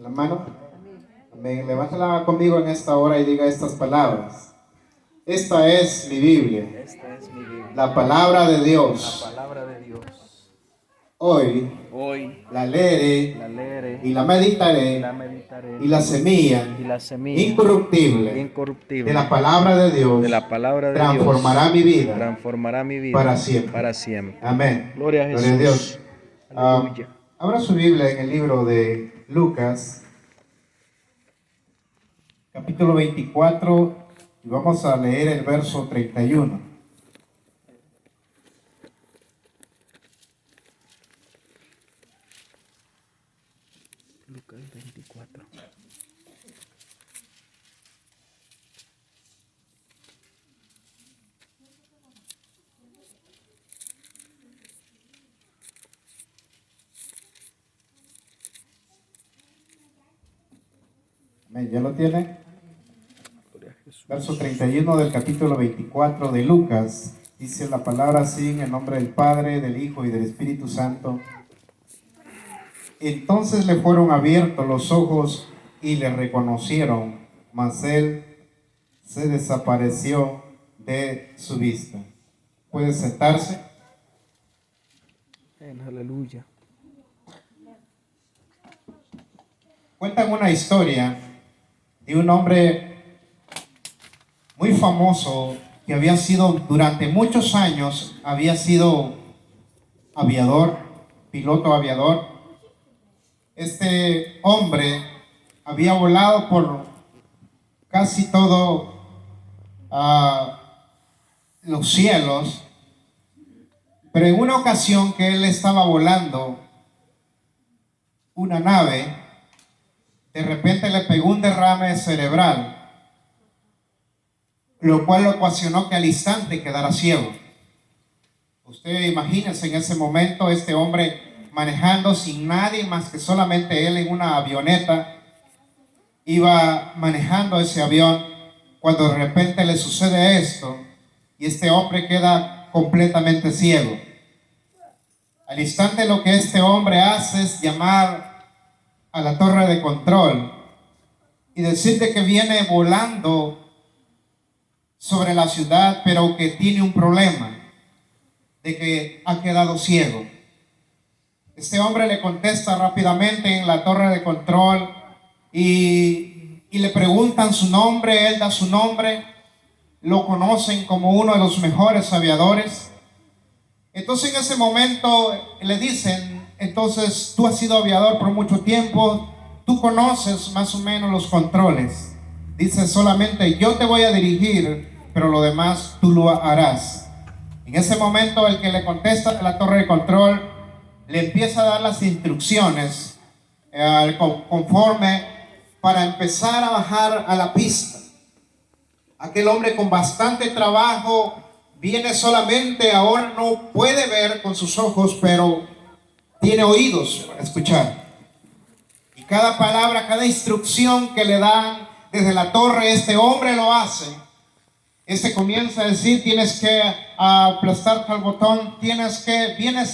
la mano. Amén. Levántala conmigo en esta hora y diga estas palabras. Esta es mi Biblia. Esta es mi Biblia. La palabra de Dios. La palabra de Dios. Hoy la leeré y la meditaré y la semilla incorruptible de la palabra de Dios transformará mi vida para siempre. Amén. Gloria a Jesús. Dios. Aleluya. Abra su Biblia en el libro de Lucas, capítulo 24, y vamos a leer el verso 31. Lucas 24. Amén. ¿Ya lo tiene? Gloria a Jesús. Verso 31 del capítulo 24 de Lucas. Dice la palabra así, en el nombre del Padre, del Hijo y del Espíritu Santo. Entonces le fueron abiertos los ojos y le reconocieron, mas él se desapareció de su vista. ¿Puede sentarse? Aleluya. Cuentan una historia de un hombre muy famoso que había sido durante muchos años, había sido aviador, piloto aviador. Este hombre había volado por casi todo los cielos, pero en una ocasión que él estaba volando una nave, de repente le pegó un derrame cerebral, lo cual lo ocasionó que al instante quedara ciego. Usted imagínese en ese momento este hombre manejando sin nadie más que solamente él en una avioneta, iba manejando ese avión, cuando de repente le sucede esto y este hombre queda completamente ciego. Al instante lo que este hombre hace es llamar a la torre de control y decirte que viene volando sobre la ciudad, pero que tiene un problema de que ha quedado ciego. Este hombre le contesta rápidamente en la torre de control y le preguntan su nombre. Él da su nombre, lo conocen como uno de los mejores aviadores. Entonces en ese momento le dicen: entonces tú has sido aviador por mucho tiempo, tú conoces más o menos los controles. Dice: solamente yo te voy a dirigir, pero lo demás tú lo harás. En ese momento el que le contesta de la torre de control le empieza a dar las instrucciones conforme para empezar a bajar a la pista. Aquel hombre con bastante trabajo viene solamente, ahora no puede ver con sus ojos, pero tiene oídos para escuchar. Y cada palabra, cada instrucción que le dan desde la torre, este hombre lo hace. Este comienza a decir: tienes que aplastar tal botón, vienes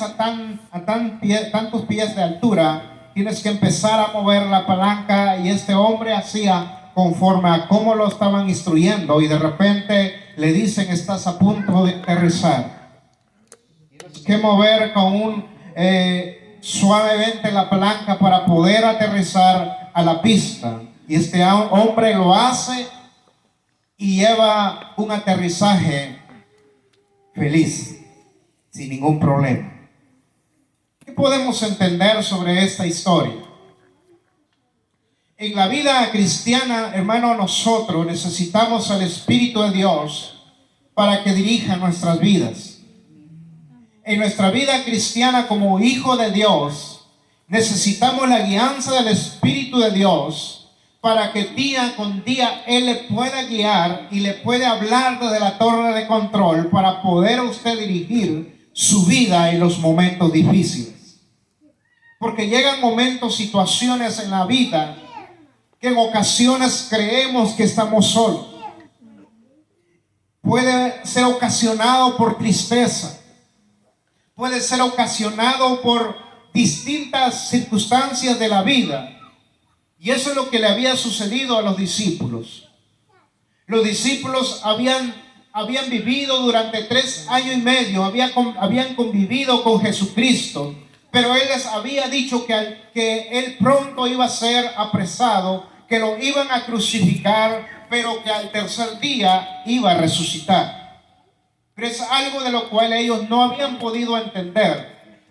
a tantos pies de altura, tienes que empezar a mover la palanca. Y este hombre hacía conforme a cómo lo estaban instruyendo, y de repente le dicen: estás a punto de aterrizar. Tienes que mover con suavemente la palanca para poder aterrizar a la pista. Y este hombre lo hace y lleva un aterrizaje feliz, sin ningún problema. ¿Qué podemos entender sobre esta historia? En la vida cristiana, hermano, nosotros necesitamos al Espíritu de Dios para que dirija nuestras vidas. En nuestra vida cristiana como hijo de Dios, necesitamos la guianza del Espíritu de Dios para que día con día Él le pueda guiar y le puede hablar desde la torre de control para poder usted dirigir su vida en los momentos difíciles. Porque llegan momentos, situaciones en la vida que en ocasiones creemos que estamos solos. Puede ser ocasionado por tristeza, puede ser ocasionado por distintas circunstancias de la vida. Y eso es lo que le había sucedido a los discípulos. Los discípulos habían vivido durante 3 años y medio, habían convivido con Jesucristo, pero Él les había dicho que Él pronto iba a ser apresado, que lo iban a crucificar, pero que al tercer día iba a resucitar. Pero es algo de lo cual ellos no habían podido entender.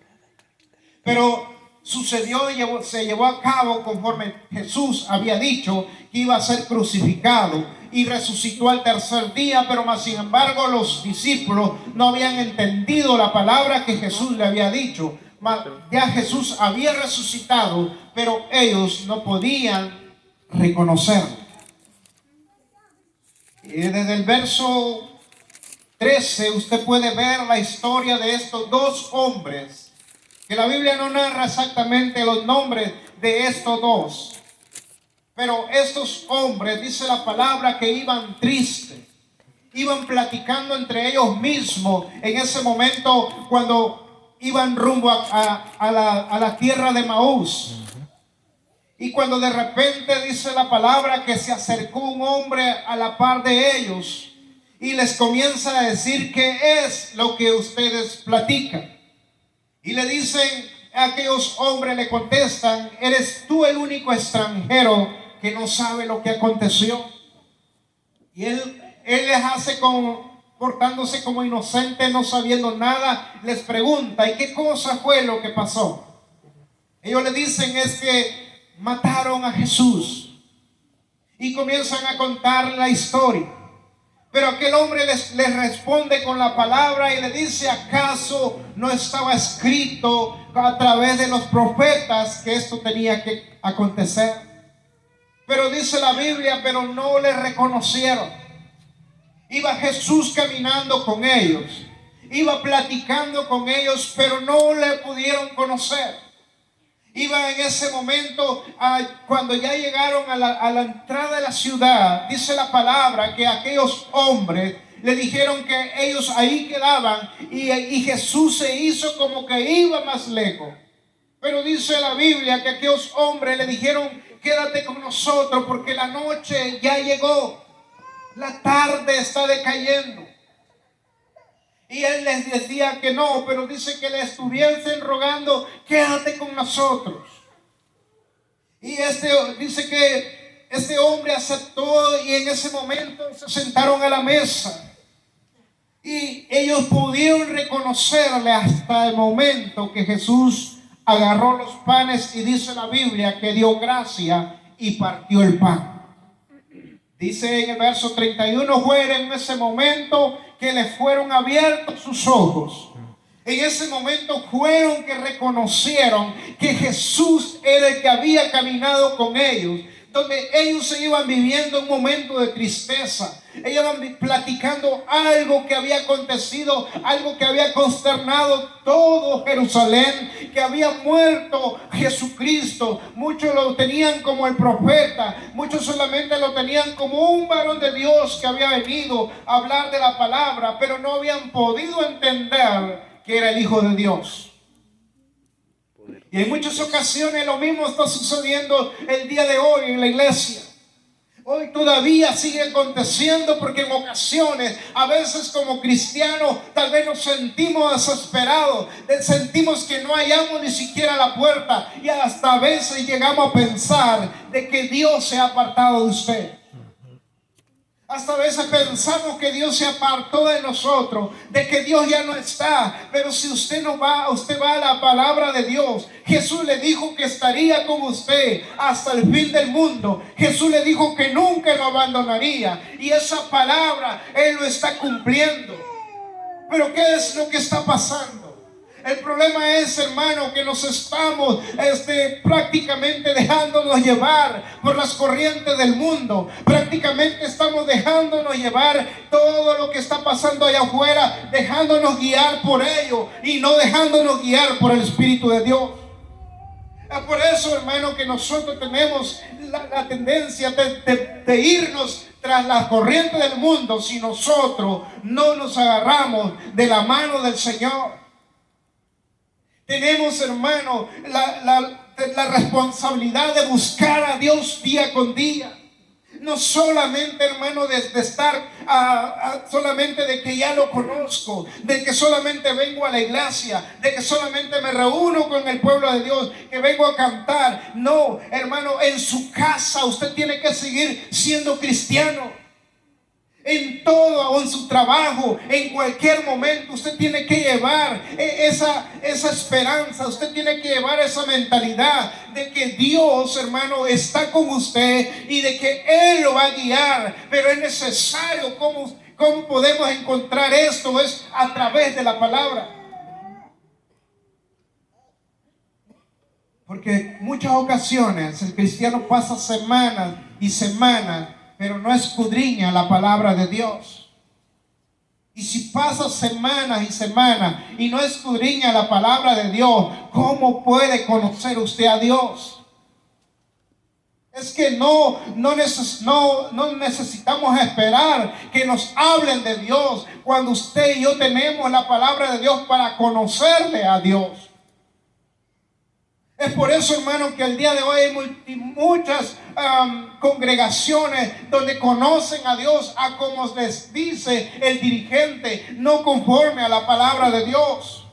Pero sucedió y se llevó a cabo conforme Jesús había dicho que iba a ser crucificado y resucitó al tercer día, pero más sin embargo los discípulos no habían entendido la palabra que Jesús le había dicho. Ya Jesús había resucitado, pero ellos no podían reconocerlo. Y desde el verso 13 usted puede ver la historia de estos dos hombres, que la Biblia no narra exactamente los nombres de estos dos, pero estos hombres, dice la palabra, que iban tristes, iban platicando entre ellos mismos en ese momento cuando iban rumbo a la tierra de Maús. Y cuando de repente dice la palabra que se acercó un hombre a la par de ellos y les comienza a decir qué es lo que ustedes platican. Y le dicen, aquellos hombres le contestan, ¿eres tú el único extranjero que no sabe lo que aconteció? Y él les hace portándose como inocente, no sabiendo nada, les pregunta, ¿y qué cosa fue lo que pasó? Ellos le dicen, es que mataron a Jesús. Y comienzan a contar la historia. Pero aquel hombre les responde con la palabra y le dice, ¿acaso no estaba escrito a través de los profetas que esto tenía que acontecer? Pero dice la Biblia, pero no le reconocieron. Iba Jesús caminando con ellos, iba platicando con ellos, pero no le pudieron conocer. Iba en ese momento, cuando ya llegaron a la entrada de la ciudad, dice la palabra que aquellos hombres le dijeron que ellos ahí quedaban y Jesús se hizo como que iba más lejos. Pero dice la Biblia que aquellos hombres le dijeron, quédate con nosotros porque la noche ya llegó, la tarde está decayendo. Y él les decía que no, pero dice que le estuviesen rogando, quédate con nosotros. Y dice que este hombre aceptó y en ese momento se sentaron a la mesa. Y ellos pudieron reconocerle hasta el momento que Jesús agarró los panes y dice la Biblia que dio gracia y partió el pan. Dice en el verso 31, fue en ese momento que les fueron abiertos sus ojos. En ese momento fueron que reconocieron que Jesús era el que había caminado con ellos. Donde ellos se iban viviendo un momento de tristeza. Ellos iban platicando algo que había acontecido, algo que había consternado todo Jerusalén, que había muerto Jesucristo. Muchos lo tenían como el profeta, muchos solamente lo tenían como un varón de Dios que había venido a hablar de la palabra, pero no habían podido entender que era el Hijo de Dios. Y en muchas ocasiones lo mismo está sucediendo el día de hoy en la iglesia. Hoy todavía sigue aconteciendo porque en ocasiones, a veces como cristianos, tal vez nos sentimos desesperados, sentimos que no hallamos ni siquiera la puerta y hasta a veces llegamos a pensar de que Dios se ha apartado de usted. Hasta a veces pensamos que Dios se apartó de nosotros, de que Dios ya no está. Pero si usted no va, usted va a la palabra de Dios. Jesús le dijo que estaría con usted hasta el fin del mundo. Jesús le dijo que nunca lo abandonaría. Y esa palabra Él lo está cumpliendo. Pero ¿qué es lo que está pasando? El problema es, hermano, que nos estamos prácticamente dejándonos llevar por las corrientes del mundo. Prácticamente estamos dejándonos llevar todo lo que está pasando allá afuera, dejándonos guiar por ello y no dejándonos guiar por el Espíritu de Dios. Es por eso, hermano, que nosotros tenemos la tendencia de irnos tras las corrientes del mundo si nosotros no nos agarramos de la mano del Señor. Tenemos, hermano, la responsabilidad de buscar a Dios día con día. No solamente, hermano, de estar solamente de que ya lo conozco, de que solamente vengo a la iglesia, de que solamente me reúno con el pueblo de Dios, que vengo a cantar. No, hermano, en su casa usted tiene que seguir siendo cristiano. En todo, o en su trabajo, en cualquier momento, usted tiene que llevar esa esperanza, usted tiene que llevar esa mentalidad de que Dios, hermano, está con usted y de que Él lo va a guiar. Pero es necesario, ¿cómo podemos encontrar esto? Es a través de la palabra. Porque muchas ocasiones el cristiano pasa semanas y semanas, pero no escudriña la palabra de Dios. Y si pasa semanas y semanas y no escudriña la palabra de Dios, ¿cómo puede conocer usted a Dios? Es que no necesitamos esperar que nos hablen de Dios cuando usted y yo tenemos la palabra de Dios para conocerle a Dios. Es por eso, hermano, que el día de hoy hay muchas congregaciones donde conocen a Dios a como les dice el dirigente, no conforme a la palabra de Dios.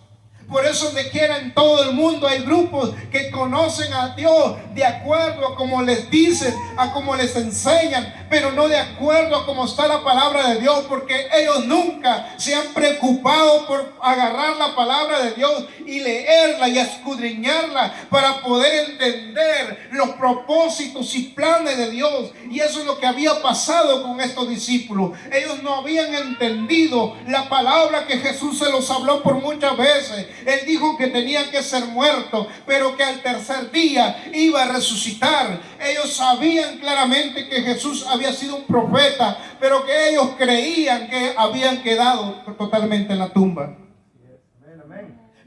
Por eso donde quiera en todo el mundo hay grupos que conocen a Dios de acuerdo a como les dicen, a como les enseñan, pero no de acuerdo a cómo está la palabra de Dios, porque ellos nunca se han preocupado por agarrar la palabra de Dios y leerla y escudriñarla para poder entender los propósitos y planes de Dios. Y eso es lo que había pasado con estos discípulos. Ellos no habían entendido la palabra que Jesús se los habló por muchas veces. Él dijo que tenían que ser muertos, pero que al tercer día iba a resucitar. Ellos sabían claramente que Jesús había sido un profeta, pero que ellos creían que habían quedado totalmente en la tumba.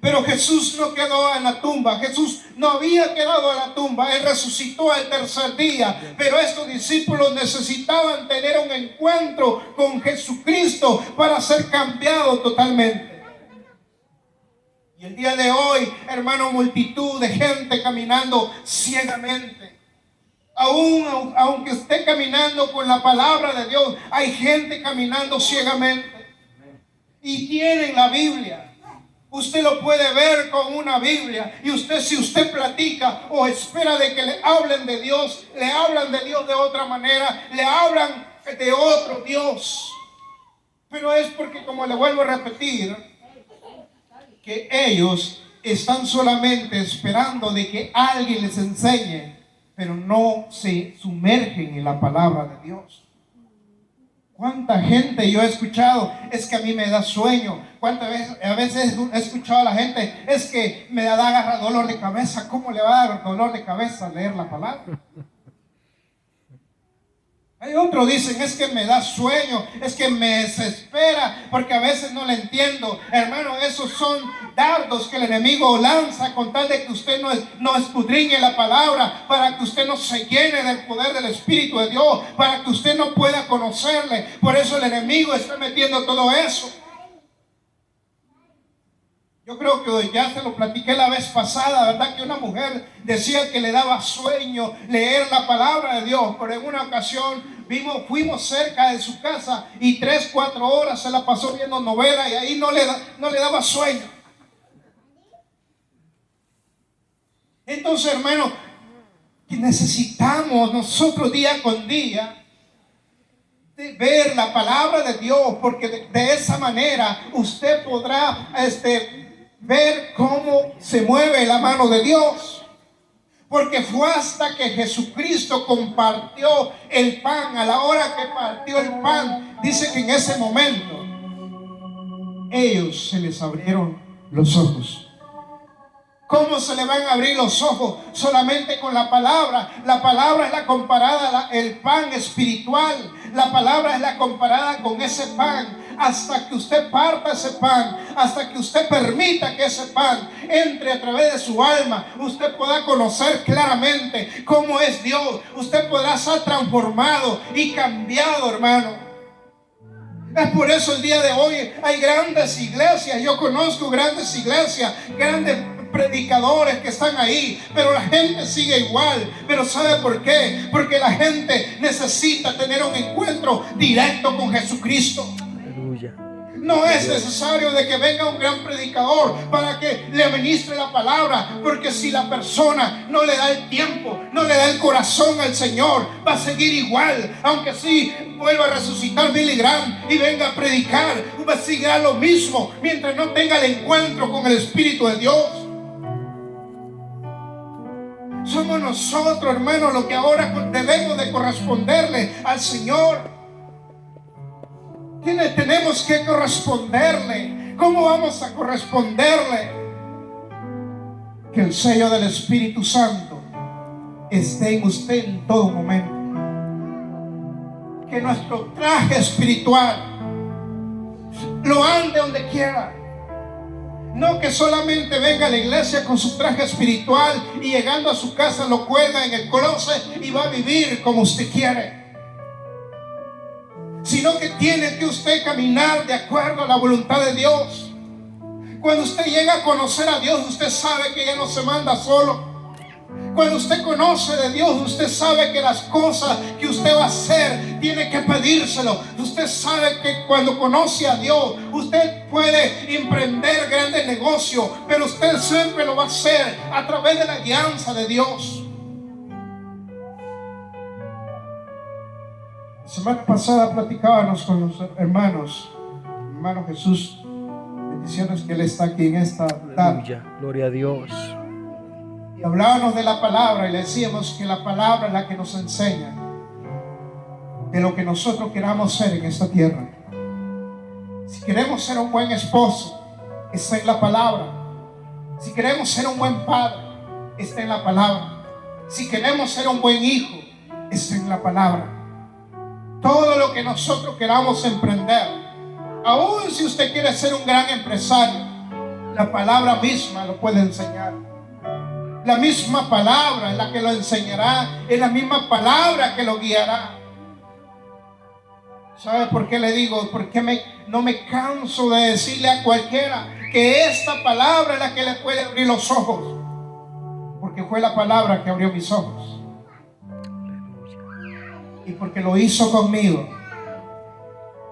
Pero Jesús no quedó en la tumba. Jesús no había quedado en la tumba. Él resucitó al tercer día. Pero estos discípulos necesitaban tener un encuentro con Jesucristo para ser cambiados totalmente. Y el día de hoy, hermano, multitud de gente caminando ciegamente. Aunque esté caminando con la palabra de Dios, hay gente caminando ciegamente. Y tienen la Biblia. Usted lo puede ver con una Biblia. Y si usted platica o espera de que le hablen de Dios, le hablan de Dios de otra manera, le hablan de otro Dios. Pero es porque, como le vuelvo a repetir, que ellos están solamente esperando de que alguien les enseñe, pero no se sumergen en la palabra de Dios. ¿Cuánta gente yo he escuchado? Es que a mí me da sueño. ¿Cuántas veces a veces he escuchado a la gente? Es que me da dolor de cabeza. ¿Cómo le va a dar dolor de cabeza leer la palabra? Hay otros dicen, es que me da sueño, es que me desespera, porque a veces no le entiendo. Hermano, esos son dardos que el enemigo lanza con tal de que usted no escudriñe la palabra, para que usted no se llene del poder del Espíritu de Dios, para que usted no pueda conocerle. Por eso el enemigo está metiendo todo eso. Yo creo que ya se lo platiqué la vez pasada, ¿verdad? Que una mujer decía que le daba sueño leer la palabra de Dios, pero en una ocasión fuimos cerca de su casa y 3-4 horas se la pasó viendo novela y ahí no le daba sueño. Entonces, hermano, necesitamos nosotros día con día de ver la palabra de Dios, porque de esa manera usted podrá ver cómo se mueve la mano de Dios. Porque fue hasta que Jesucristo compartió el pan, a la hora que partió el pan, dice que en ese momento ellos se les abrieron los ojos. ¿Cómo se le van a abrir los ojos? Solamente con la palabra. La palabra es la comparada, el pan espiritual. La palabra es la comparada con ese pan. Hasta que usted parta ese pan, hasta que usted permita que ese pan entre a través de su alma, usted podrá conocer claramente cómo es Dios. Usted podrá ser transformado y cambiado, hermano. Es por eso el día de hoy hay grandes iglesias. Yo conozco grandes iglesias, grandes predicadores que están ahí, pero la gente sigue igual. Pero ¿sabe por qué? Porque la gente necesita tener un encuentro directo con Jesucristo. Aleluya. No es necesario de que venga un gran predicador para que le ministre la palabra, porque si la persona no le da el tiempo, no le da el corazón al Señor, va a seguir igual. Aunque sí vuelva a resucitar Billy Graham y venga a predicar, va a seguir lo mismo mientras no tenga el encuentro con el Espíritu de Dios. Somos nosotros, hermanos, los que ahora debemos de corresponderle al Señor. ¿Quiénes tenemos que corresponderle? ¿Cómo vamos a corresponderle? Que el sello del Espíritu Santo esté en usted en todo momento. Que nuestro traje espiritual lo ande donde quiera. No que solamente venga a la iglesia con su traje espiritual y llegando a su casa lo cuelga en el closet y va a vivir como usted quiere. Sino que tiene que usted caminar de acuerdo a la voluntad de Dios. Cuando usted llega a conocer a Dios, usted sabe que ya no se manda solo. Cuando usted conoce de Dios, usted sabe que las cosas que usted va a hacer tiene que pedírselo. Usted sabe que cuando conoce a Dios, usted puede emprender grandes negocios, pero usted siempre lo va a hacer a través de la guianza de Dios. La semana pasada platicábamos con los hermanos, hermano Jesús, bendiciones que Él está aquí en esta tarde. Aleluya. Gloria a Dios. Y hablábamos de la palabra y le decíamos que la palabra es la que nos enseña de lo que nosotros queramos ser en esta tierra. Si queremos ser un buen esposo, está en la palabra. Si queremos ser un buen padre, está en la palabra. Si queremos ser un buen hijo, está en la palabra. Todo lo que nosotros queramos emprender, aún si usted quiere ser un gran empresario, la palabra misma lo puede enseñar. La misma palabra es la que lo enseñará, es la misma palabra que lo guiará. ¿Sabe por qué le digo? Porque no me canso de decirle a cualquiera que esta palabra es la que le puede abrir los ojos, porque fue la palabra que abrió mis ojos. Y porque lo hizo conmigo,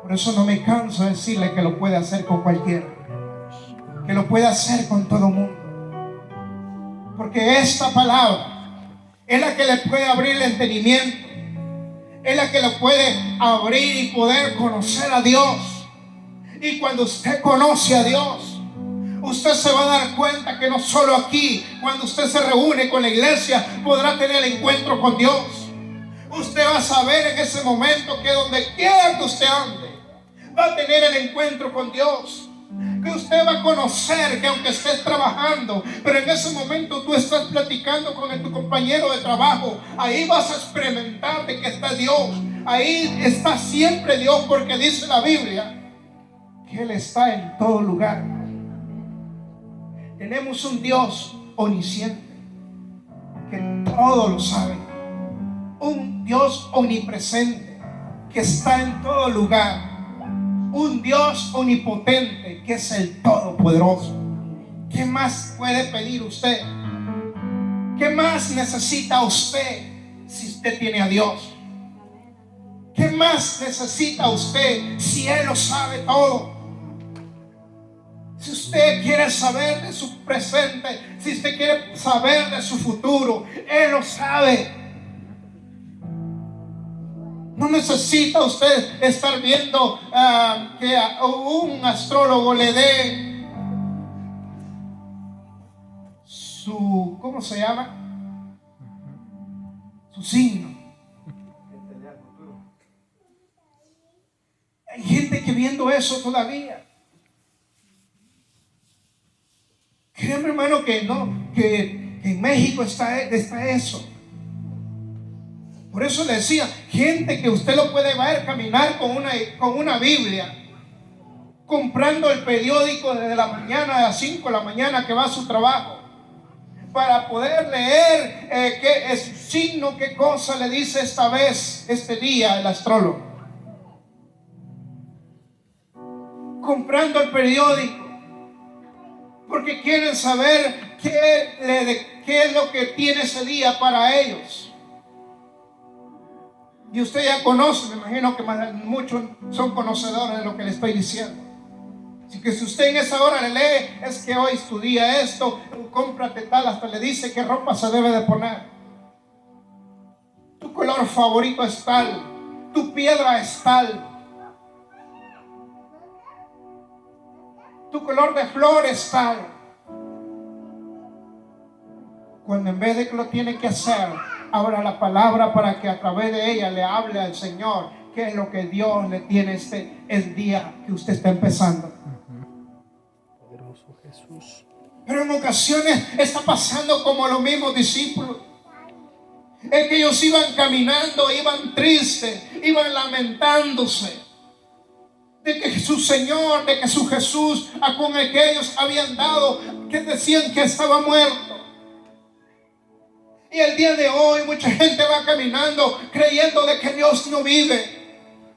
por eso no me canso de decirle que lo puede hacer con cualquiera, que lo puede hacer con todo el mundo, porque esta palabra es la que le puede abrir el entendimiento, es la que le puede abrir y poder conocer a Dios. Y cuando usted conoce a Dios, usted se va a dar cuenta que no solo aquí, cuando usted se reúne con la iglesia, podrá tener el encuentro con Dios. Usted va a saber en ese momento que donde quiera que usted ande, va a tener el encuentro con Dios. Que usted va a conocer que aunque estés trabajando, pero en ese momento tú estás platicando con tu compañero de trabajo, ahí vas a experimentar de que está Dios. Ahí está siempre Dios, porque dice la Biblia que Él está en todo lugar. Tenemos un Dios omnisciente que todo lo sabe. Un Dios omnipresente que está en todo lugar. Un Dios omnipotente que es el Todopoderoso. ¿Qué más puede pedir usted? ¿Qué más necesita usted si usted tiene a Dios? ¿Qué más necesita usted si Él lo sabe todo? Si usted quiere saber de su presente, si usted quiere saber de su futuro, Él lo sabe. No necesita usted estar viendo que un astrólogo le dé su, ¿cómo se llama? Su signo. Hay gente que viendo eso todavía. Créeme, hermano, que no, que en México está eso. Por eso le decía, gente que usted lo puede ver caminar con una Biblia, comprando el periódico desde la mañana, a las 5 de la mañana que va a su trabajo, para poder leer qué es su signo, qué cosa le dice esta vez, este día, el astrólogo. Comprando el periódico, porque quieren saber qué es lo que tiene ese día para ellos. Y usted ya conoce, me imagino que muchos son conocedores de lo que le estoy diciendo. Así que si usted en esa hora le lee, es que hoy es tu día, esto, cómprate tal, hasta le dice qué ropa se debe de poner. Tu color favorito es tal, tu piedra es tal, tu color de flor es tal. Cuando en vez de que lo tiene que hacer, abra la palabra para que a través de ella le hable al Señor qué es lo que Dios le tiene el día que usted está empezando. Poderoso Jesús. Pero en ocasiones está pasando como los mismos discípulos. Es que ellos iban caminando, iban tristes, iban lamentándose de que su Señor, de que su Jesús, con el que ellos habían dado, que decían que estaba muerto. Y el día de hoy mucha gente va caminando creyendo de que Dios no vive,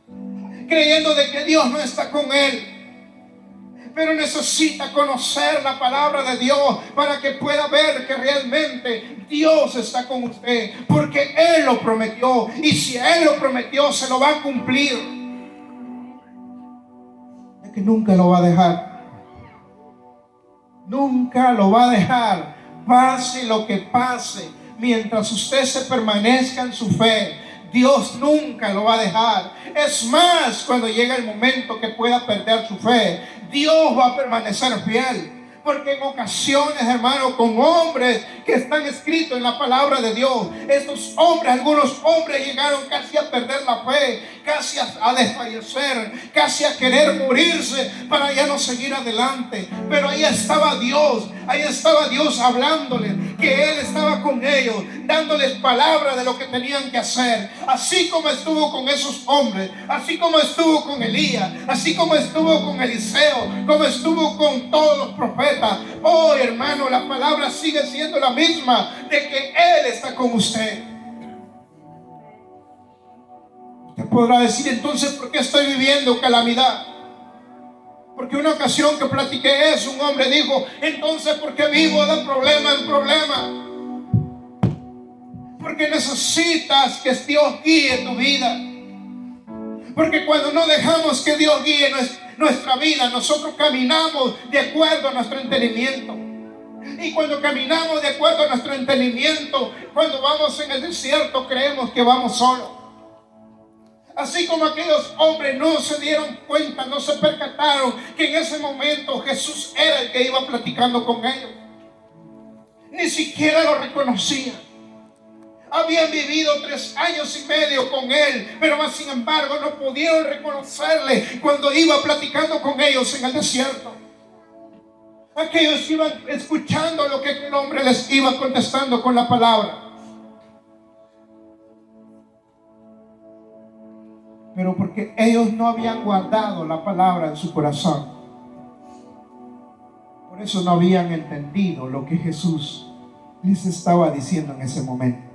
creyendo de que Dios no está con él. Pero necesita conocer la palabra de Dios para que pueda ver que realmente Dios está con usted, porque Él lo prometió, y si Él lo prometió se lo va a cumplir, de que nunca lo va a dejar, nunca lo va a dejar, pase lo que pase. Mientras usted se permanezca en su fe, Dios nunca lo va a dejar. Es más, cuando llega el momento que pueda perder su fe, Dios va a permanecer fiel. Porque en ocasiones, hermano, con hombres que están escritos en la palabra de Dios, estos hombres, algunos hombres llegaron casi a perder la fe, casi a desfallecer, casi a querer morirse para ya no seguir adelante. Pero ahí estaba Dios hablándoles, que Él estaba con ellos, dándoles palabra de lo que tenían que hacer. Así como estuvo con esos hombres, así como estuvo con Elías, así como estuvo con Eliseo, como estuvo con todos los profetas. Oh, hermano, la palabra sigue siendo la misma, de que Él está con usted. Usted podrá decir, entonces, ¿por qué estoy viviendo calamidad? Porque una ocasión que platiqué eso, un hombre dijo, entonces, ¿por qué vivo de problema en problema? Porque necesitas que Dios guíe tu vida. Porque cuando no dejamos que Dios guíe nuestra vida, nosotros caminamos de acuerdo a nuestro entendimiento. Y cuando caminamos de acuerdo a nuestro entendimiento, cuando vamos en el desierto, creemos que vamos solos. Así como aquellos hombres no se dieron cuenta, no se percataron que en ese momento Jesús era el que iba platicando con ellos. Ni siquiera lo reconocían. Habían vivido 3 años y medio con Él, pero más sin embargo no pudieron reconocerle cuando iba platicando con ellos en el desierto. Aquellos iban escuchando lo que el hombre les iba contestando con la palabra. Pero porque ellos no habían guardado la palabra en su corazón, por eso no habían entendido lo que Jesús les estaba diciendo en ese momento.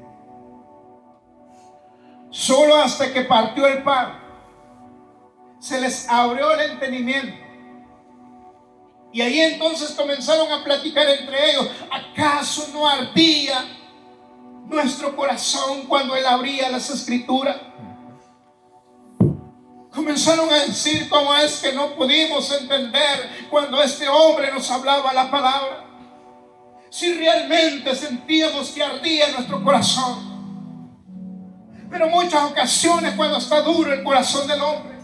Solo hasta que partió el pan se les abrió el entendimiento. Y ahí entonces comenzaron a platicar entre ellos. ¿Acaso no ardía nuestro corazón cuando Él abría las escrituras? Comenzaron a decir, ¿cómo es que no pudimos entender cuando este hombre nos hablaba la palabra? Si realmente sentíamos que ardía nuestro corazón. Pero muchas ocasiones cuando está duro el corazón del hombre,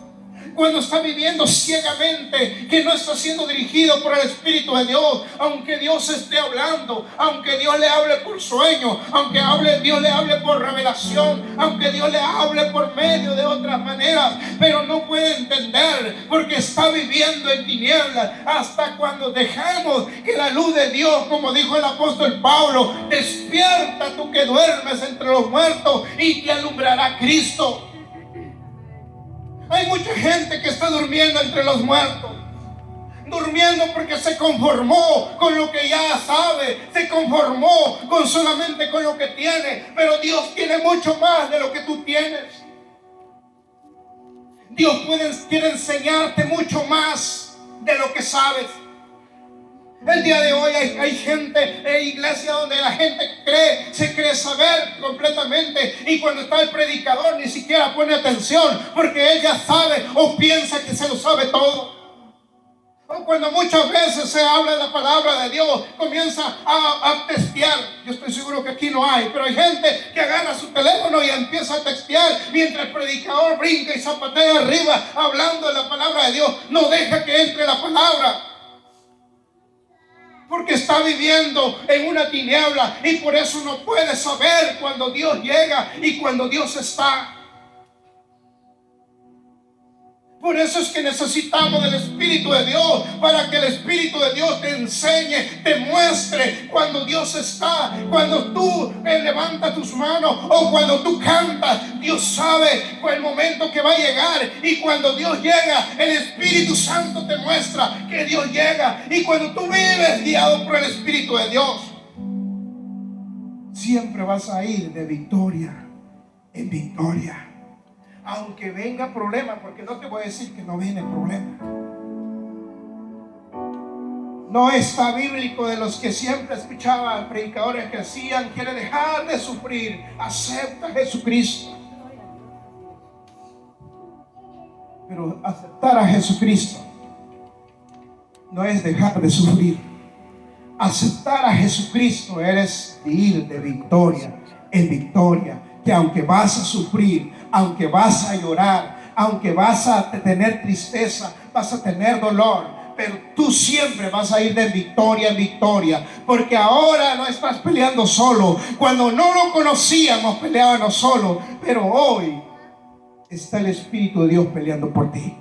cuando está viviendo ciegamente, que no está siendo dirigido por el Espíritu de Dios, aunque Dios esté hablando, aunque Dios le hable por sueño, aunque Dios le hable por revelación, aunque Dios le hable por medio de otras maneras, pero no puede entender porque está viviendo en tinieblas. Hasta cuando dejamos que la luz de Dios, como dijo el apóstol Pablo, despierta tú que duermes entre los muertos y te alumbrará Cristo. Hay mucha gente que está durmiendo entre los muertos, durmiendo porque se conformó con lo que ya sabe, se conformó solamente con lo que tiene, pero Dios tiene mucho más de lo que tú tienes. Dios quiere enseñarte mucho más de lo que sabes. El día de hoy hay gente en iglesia donde la gente se cree saber completamente, y cuando está el predicador ni siquiera pone atención porque él ya sabe o piensa que se lo sabe todo. O cuando muchas veces se habla de la palabra de Dios, comienza a testear. Yo estoy seguro que aquí no hay, pero hay gente que agarra su teléfono y empieza a testear mientras el predicador brinca y zapatea arriba hablando de la palabra de Dios. No deja que entre la palabra, porque está viviendo en una tiniebla, y por eso no puede saber cuando Dios llega y cuando Dios está. Por eso es que necesitamos del Espíritu de Dios, para que el Espíritu de Dios te enseñe, te muestre cuando Dios está. Cuando tú levantas tus manos o cuando tú cantas, Dios sabe el momento que va a llegar, y cuando Dios llega, el Espíritu Santo te muestra que Dios llega. Y cuando tú vives guiado por el Espíritu de Dios, siempre vas a ir de victoria en victoria. Aunque venga problema, porque no te voy a decir que no viene problema. No está bíblico de los que siempre escuchaban predicadores que decían: quiere dejar de sufrir, acepta a Jesucristo. Pero aceptar a Jesucristo no es dejar de sufrir. Aceptar a Jesucristo es ir de victoria en victoria. Que aunque vas a sufrir, aunque vas a llorar, aunque vas a tener tristeza, vas a tener dolor, pero tú siempre vas a ir de victoria en victoria, porque ahora no estás peleando solo. Cuando no lo conocíamos, peleábamos solo, pero hoy está el Espíritu de Dios peleando por ti.